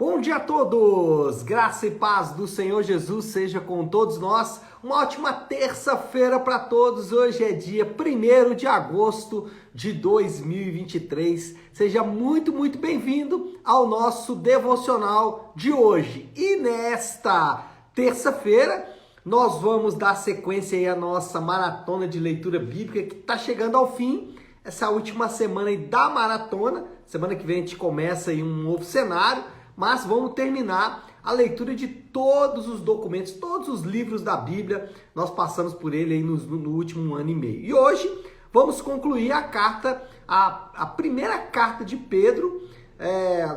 Bom dia a todos! Graça e paz do Senhor Jesus seja com todos nós. Uma ótima terça-feira para todos. Hoje é dia 1º de agosto de 2023. Seja muito bem-vindo ao nosso devocional de hoje. E nesta terça-feira, nós vamos dar sequência aí à nossa maratona de leitura bíblica que está chegando ao fim. Essa última semana aí da maratona. Semana que vem a gente começa aí um novo cenário. Mas vamos terminar a leitura de todos os documentos, todos os livros da Bíblia. Nós passamos por ele aí no último ano e meio. E hoje vamos concluir a carta, a primeira carta de Pedro.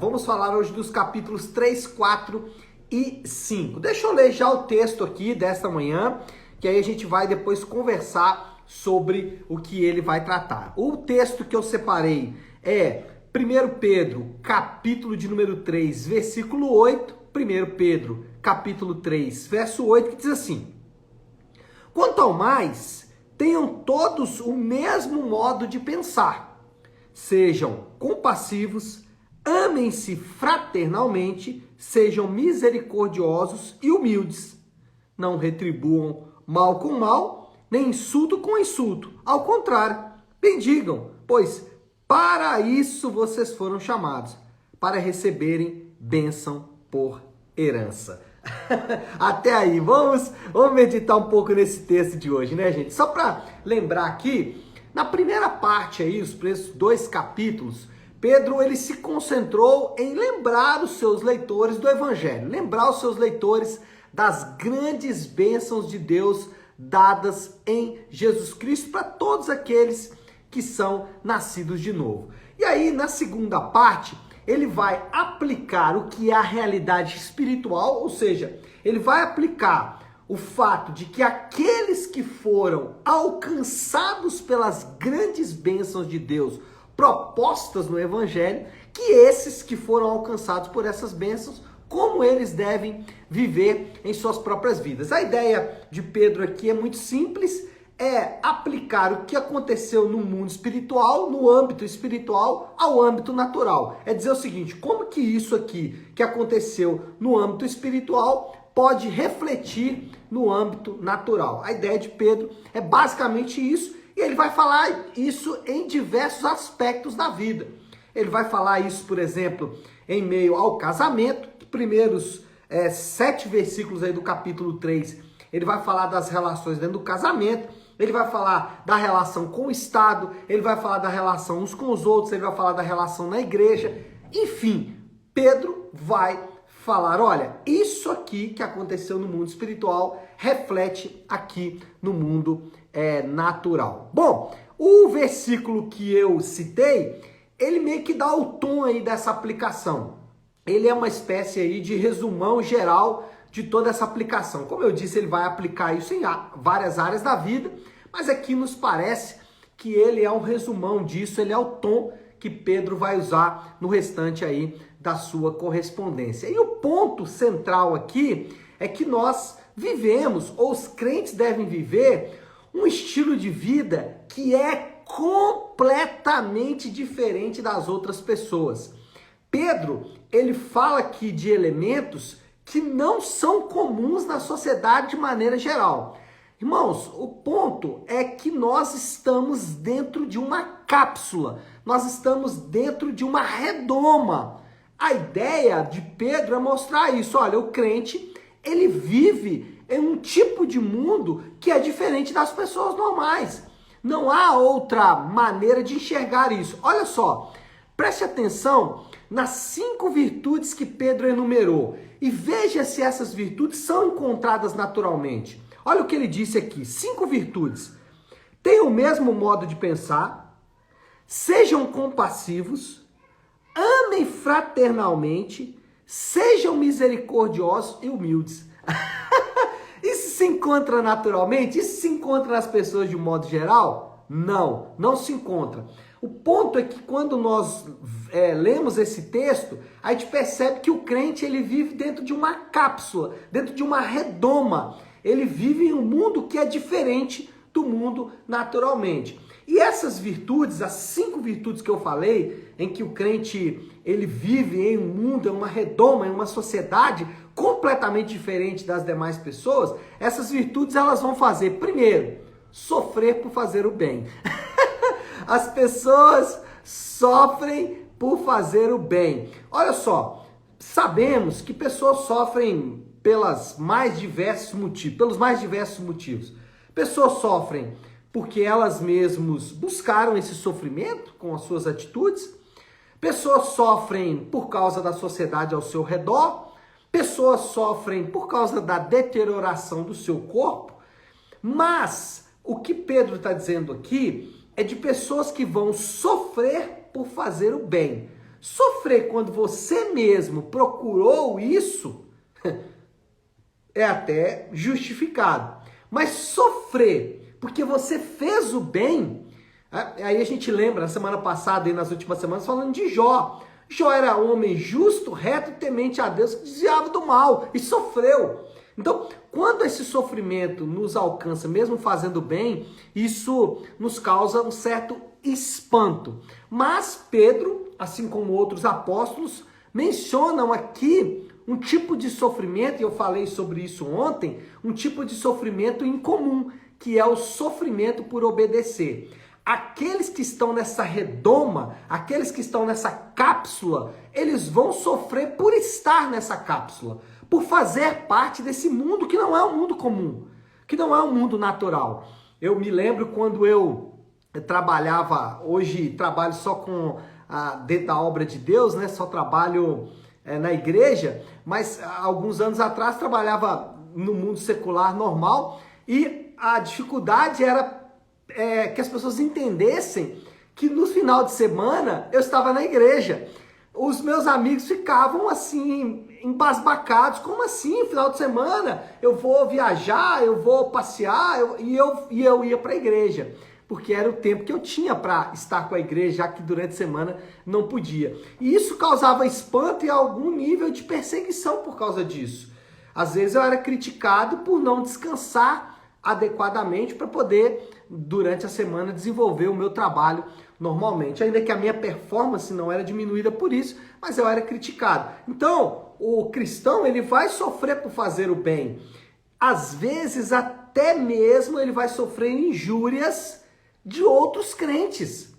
Vamos falar hoje dos capítulos 3, 4 e 5. Deixa eu ler já o texto aqui desta manhã, que aí a gente vai depois conversar sobre o que ele vai tratar. O texto que eu separei é 1 Pedro, capítulo de número 3, versículo 8. 1 Pedro, capítulo 3, verso 8, que diz assim: Quanto ao mais, tenham todos o mesmo modo de pensar. Sejam compassivos, amem-se fraternalmente, sejam misericordiosos e humildes. Não retribuam mal com mal, nem insulto com insulto. Ao contrário, bendigam, pois para isso vocês foram chamados, para receberem bênção por herança. Até aí, vamos meditar um pouco nesse texto de hoje, né, gente? Só para lembrar aqui, na primeira parte aí, os primeiros 2 capítulos, Pedro ele se concentrou em lembrar os seus leitores do Evangelho, lembrar os seus leitores das grandes bênçãos de Deus dadas em Jesus Cristo para todos aqueles que são nascidos de novo. E aí, na segunda parte, ele vai aplicar o que é a realidade espiritual, ou seja, ele vai aplicar o fato de que aqueles que foram alcançados pelas grandes bênçãos de Deus propostas no Evangelho, que esses que foram alcançados por essas bênçãos, como eles devem viver em suas próprias vidas. A ideia de Pedro aqui é muito simples, é aplicar o que aconteceu no mundo espiritual, no âmbito espiritual, ao âmbito natural. É dizer o seguinte, como que isso aqui que aconteceu no âmbito espiritual pode refletir no âmbito natural. A ideia de Pedro é basicamente isso, e ele vai falar isso em diversos aspectos da vida. Ele vai falar isso, por exemplo, em meio ao casamento, os primeiros 7 versículos aí do capítulo 3, ele vai falar das relações dentro do casamento, ele vai falar da relação com o Estado, ele vai falar da relação uns com os outros, ele vai falar da relação na igreja. Enfim, Pedro vai falar, olha, isso aqui que aconteceu no mundo espiritual reflete aqui no mundo natural. Bom, o versículo que eu citei, ele meio que dá o tom aí dessa aplicação. Ele é uma espécie aí de resumão geral de toda essa aplicação. Como eu disse, ele vai aplicar isso em várias áreas da vida, mas aqui nos parece que ele é um resumão disso, ele é o tom que Pedro vai usar no restante aí da sua correspondência. E o ponto central aqui é que nós vivemos, ou os crentes devem viver, um estilo de vida que é completamente diferente das outras pessoas. Pedro, ele fala aqui de elementos que não são comuns na sociedade de maneira geral. Irmãos, o ponto é que nós estamos dentro de uma cápsula, nós estamos dentro de uma redoma. A ideia de Pedro é mostrar isso. Olha, o crente, ele vive em um tipo de mundo que é diferente das pessoas normais. Não há outra maneira de enxergar isso. Olha só, preste atenção nas 5 virtudes que Pedro enumerou e veja se essas virtudes são encontradas naturalmente. Olha o que ele disse aqui, 5 virtudes. Tenham o mesmo modo de pensar, sejam compassivos, amem fraternalmente, sejam misericordiosos e humildes. Isso se encontra naturalmente? Isso se encontra nas pessoas de um modo geral? Não, não se encontra. O ponto é que quando nós lemos esse texto, a gente percebe que o crente ele vive dentro de uma cápsula, dentro de uma redoma. Ele vive em um mundo que é diferente do mundo naturalmente. E essas virtudes, as 5 virtudes que eu falei, em que o crente ele vive em um mundo, em uma redoma, em uma sociedade completamente diferente das demais pessoas, essas virtudes elas vão fazer, primeiro, sofrer por fazer o bem. As pessoas sofrem por fazer o bem. Olha só, sabemos que pessoas sofrem pelos mais diversos motivos. Pessoas sofrem porque elas mesmas buscaram esse sofrimento com as suas atitudes. Pessoas sofrem por causa da sociedade ao seu redor. Pessoas sofrem por causa da deterioração do seu corpo. Mas o que Pedro está dizendo aqui é de pessoas que vão sofrer por fazer o bem. Sofrer quando você mesmo procurou isso é até justificado. Mas sofrer porque você fez o bem, aí a gente lembra, na semana passada e nas últimas semanas, falando de Jó. Jó era homem justo, reto, temente a Deus, que desviava do mal e sofreu. Então, quando esse sofrimento nos alcança, mesmo fazendo bem, isso nos causa um certo espanto. Mas Pedro, assim como outros apóstolos, mencionam aqui um tipo de sofrimento, e eu falei sobre isso ontem, um tipo de sofrimento incomum, que é o sofrimento por obedecer. Aqueles que estão nessa redoma, aqueles que estão nessa cápsula, eles vão sofrer por estar nessa cápsula, por fazer parte desse mundo que não é um mundo comum, que não é um mundo natural. Eu me lembro quando eu trabalhava, hoje trabalho só dentro da obra de Deus, né? Só trabalho na igreja, mas há alguns anos atrás trabalhava no mundo secular normal e a dificuldade era que as pessoas entendessem que no final de semana eu estava na igreja. Os meus amigos ficavam assim, embasbacados. Como assim, final de semana? Eu vou viajar, eu vou passear, e eu ia para a igreja. Porque era o tempo que eu tinha para estar com a igreja, já que durante a semana não podia. E isso causava espanto e algum nível de perseguição por causa disso. Às vezes eu era criticado por não descansar adequadamente para poder, durante a semana, desenvolver o meu trabalho normalmente. Ainda que a minha performance não era diminuída por isso, mas eu era criticado. Então, o cristão ele vai sofrer por fazer o bem. Às vezes, até mesmo, ele vai sofrer injúrias de outros crentes.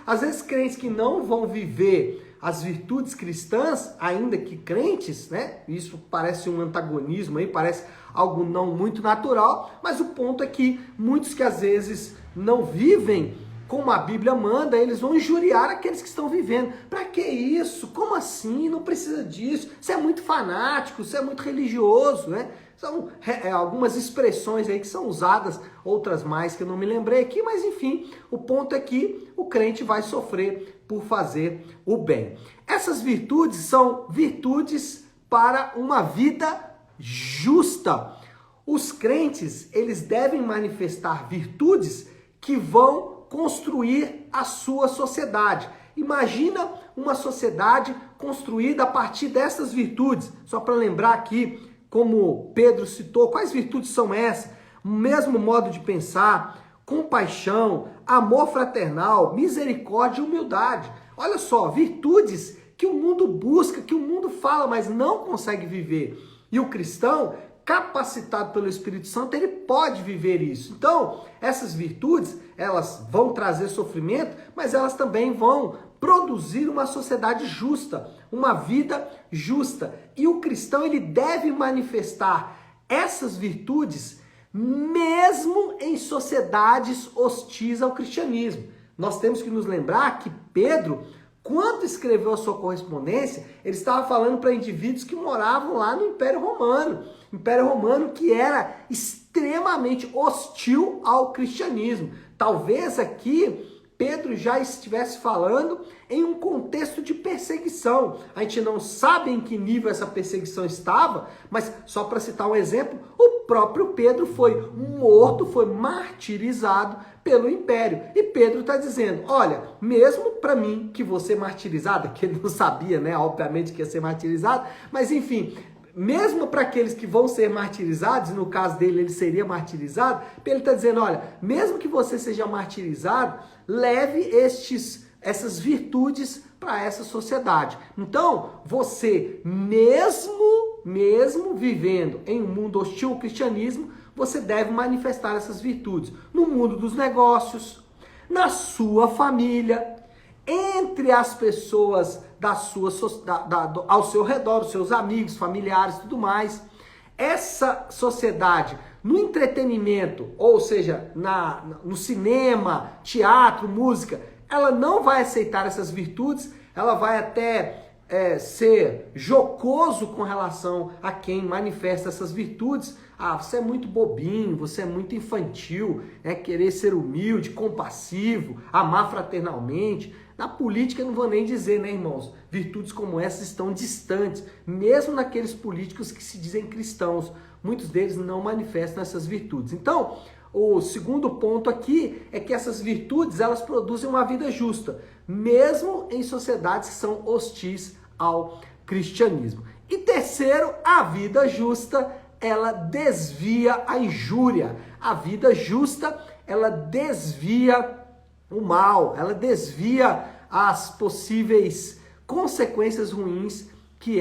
Às vezes, crentes que não vão viver as virtudes cristãs, ainda que crentes, né? Isso parece um antagonismo aí, parece algo não muito natural, mas o ponto é que muitos que às vezes não vivem como a Bíblia manda, eles vão injuriar aqueles que estão vivendo. Para que isso? Como assim? Não precisa disso. Você é muito fanático, você é muito religioso, né? São algumas expressões aí que são usadas, outras mais que eu não me lembrei aqui, mas enfim, o ponto é que o crente vai sofrer por fazer o bem. Essas virtudes são virtudes para uma vida justa. Os crentes, eles devem manifestar virtudes que vão construir a sua sociedade. Imagina uma sociedade construída a partir dessas virtudes. Só para lembrar aqui, como Pedro citou, quais virtudes são essas? O mesmo modo de pensar, compaixão, amor fraternal, misericórdia e humildade. Olha só, virtudes que o mundo busca, que o mundo fala, mas não consegue viver. E o cristão, capacitado pelo Espírito Santo, ele pode viver isso. Então, essas virtudes, elas vão trazer sofrimento, mas elas também vão produzir uma sociedade justa, uma vida justa. E o cristão, ele deve manifestar essas virtudes mesmo em sociedades hostis ao cristianismo. Nós temos que nos lembrar que Pedro, quando escreveu a sua correspondência, ele estava falando para indivíduos que moravam lá no Império Romano que era extremamente hostil ao cristianismo. Talvez aqui Pedro já estivesse falando em um contexto de perseguição. A gente não sabe em que nível essa perseguição estava, mas só para citar um exemplo, o próprio Pedro foi morto, foi martirizado pelo império. E Pedro está dizendo, olha, mesmo para mim que vou ser martirizado, que ele não sabia, né, obviamente que ia ser martirizado, mas enfim, mesmo para aqueles que vão ser martirizados, e no caso dele ele seria martirizado, ele está dizendo, olha, mesmo que você seja martirizado, leve essas virtudes para essa sociedade. Então, você mesmo vivendo em um mundo hostil ao cristianismo, você deve manifestar essas virtudes no mundo dos negócios, na sua família, entre as pessoas ao seu redor, os seus amigos, familiares e tudo mais. Essa sociedade, no entretenimento, ou seja, no cinema, teatro, música, ela não vai aceitar essas virtudes, ela vai até ser jocoso com relação a quem manifesta essas virtudes. Ah, você é muito bobinho, você é muito infantil, querer ser humilde, compassivo, amar fraternalmente. Na política, não vou nem dizer, né, irmãos? Virtudes como essas estão distantes, mesmo naqueles políticos que se dizem cristãos. Muitos deles não manifestam essas virtudes. Então, o segundo ponto aqui é que essas virtudes, elas produzem uma vida justa, mesmo em sociedades que são hostis ao cristianismo. E terceiro, a vida justa, ela desvia a injúria. A vida justa, ela desvia o mal, ela desvia as possíveis consequências ruins que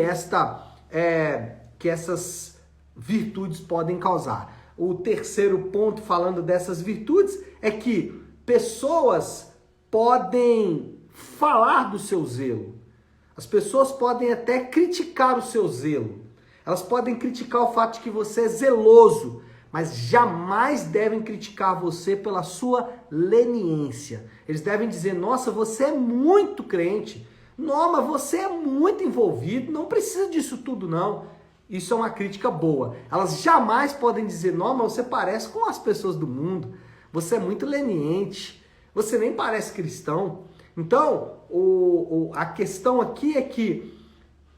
essas virtudes podem causar. O terceiro ponto, falando dessas virtudes, é que pessoas podem falar do seu zelo. As pessoas podem até criticar o seu zelo. Elas podem criticar o fato de que você é zeloso, mas jamais devem criticar você pela sua leniência. Eles devem dizer, nossa, você é muito crente. Não, mas você é muito envolvido, não precisa disso tudo não. Isso é uma crítica boa. Elas jamais podem dizer, não, mas você parece com as pessoas do mundo. Você é muito leniente. Você nem parece cristão. Então, a questão aqui é que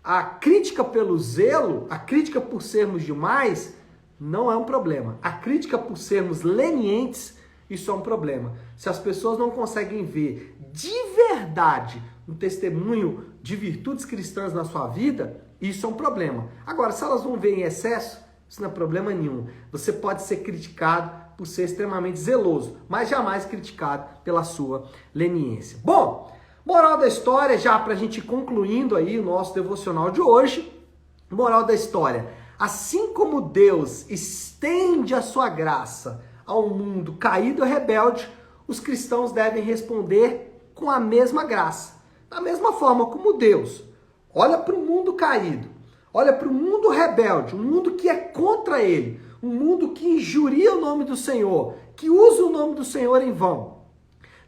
a crítica pelo zelo, a crítica por sermos demais, não é um problema. A crítica por sermos lenientes, isso é um problema. Se as pessoas não conseguem ver de verdade um testemunho de virtudes cristãs na sua vida, isso é um problema. Agora, se elas vão ver em excesso, isso não é problema nenhum. Você pode ser criticado por ser extremamente zeloso, mas jamais criticado pela sua leniência. Bom, moral da história, já para a gente ir concluindo aí o nosso devocional de hoje. Moral da história: assim como Deus estende a sua graça ao mundo caído e rebelde, os cristãos devem responder com a mesma graça. Da mesma forma como Deus olha para o mundo caído, olha para o mundo rebelde, um mundo que é contra ele, um mundo que injuria o nome do Senhor, que usa o nome do Senhor em vão.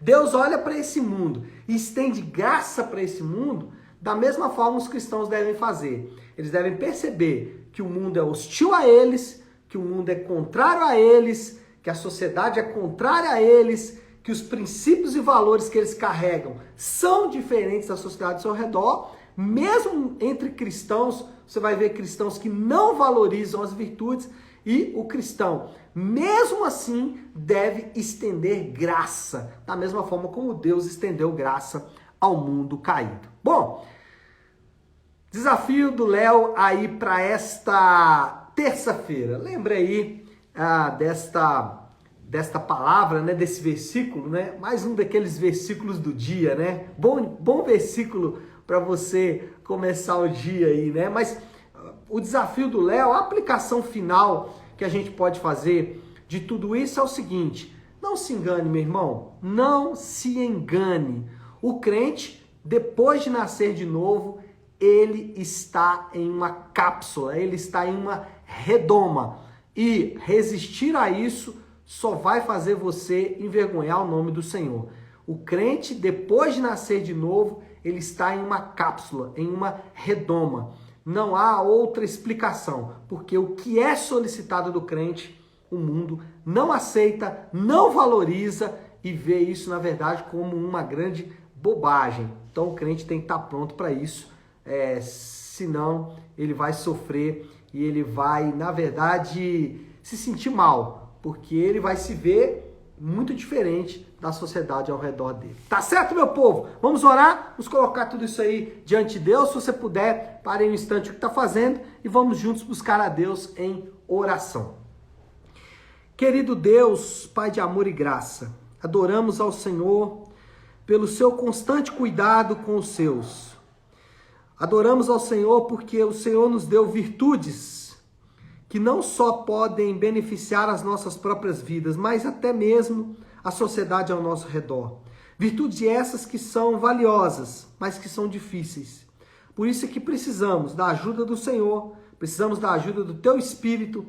Deus olha para esse mundo e estende graça para esse mundo. Da mesma forma os cristãos devem fazer. Eles devem perceber que o mundo é hostil a eles, que o mundo é contrário a eles, que a sociedade é contrária a eles, que os princípios e valores que eles carregam são diferentes da sociedade ao seu redor. Mesmo entre cristãos, você vai ver cristãos que não valorizam as virtudes, e o cristão, mesmo assim, deve estender graça, da mesma forma como Deus estendeu graça ao mundo caído. Bom, desafio do Léo aí para esta terça-feira. Lembra aí desta palavra, né, desse versículo, né? Mais um daqueles versículos do dia, né? Bom versículo para você começar o dia aí, né? Mas o desafio do Léo, a aplicação final que a gente pode fazer de tudo isso é o seguinte: não se engane, meu irmão, não se engane. O crente, depois de nascer de novo, ele está em uma cápsula, ele está em uma redoma. E resistir a isso só vai fazer você envergonhar o nome do Senhor. O crente, depois de nascer de novo, ele está em uma cápsula, em uma redoma. Não há outra explicação, porque o que é solicitado do crente, o mundo não aceita, não valoriza e vê isso, na verdade, como uma grande bobagem. Então o crente tem que estar pronto para isso, senão ele vai sofrer e ele vai, na verdade, se sentir mal, porque ele vai se ver muito diferente da sociedade ao redor dele. Tá certo, meu povo? Vamos orar, vamos colocar tudo isso aí diante de Deus. Se você puder, pare um instante o que está fazendo e vamos juntos buscar a Deus em oração. Querido Deus, Pai de amor e graça, adoramos ao Senhor pelo seu constante cuidado com os seus. Adoramos ao Senhor porque o Senhor nos deu virtudes que não só podem beneficiar as nossas próprias vidas, mas até mesmo a sociedade ao nosso redor. Virtudes essas que são valiosas, mas que são difíceis. Por isso é que precisamos da ajuda do Senhor, precisamos da ajuda do Teu Espírito,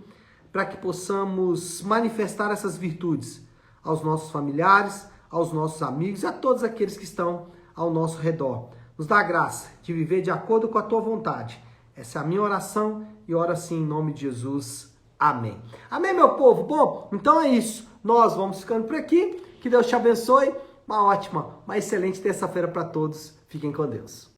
para que possamos manifestar essas virtudes aos nossos familiares, aos nossos amigos e a todos aqueles que estão ao nosso redor. Nos dá a graça de viver de acordo com a Tua vontade. Essa é a minha oração e oro assim em nome de Jesus. Amém. Amém, meu povo? Bom, então é isso. Nós vamos ficando por aqui. Que Deus te abençoe. Uma ótima, uma excelente terça-feira para todos. Fiquem com Deus.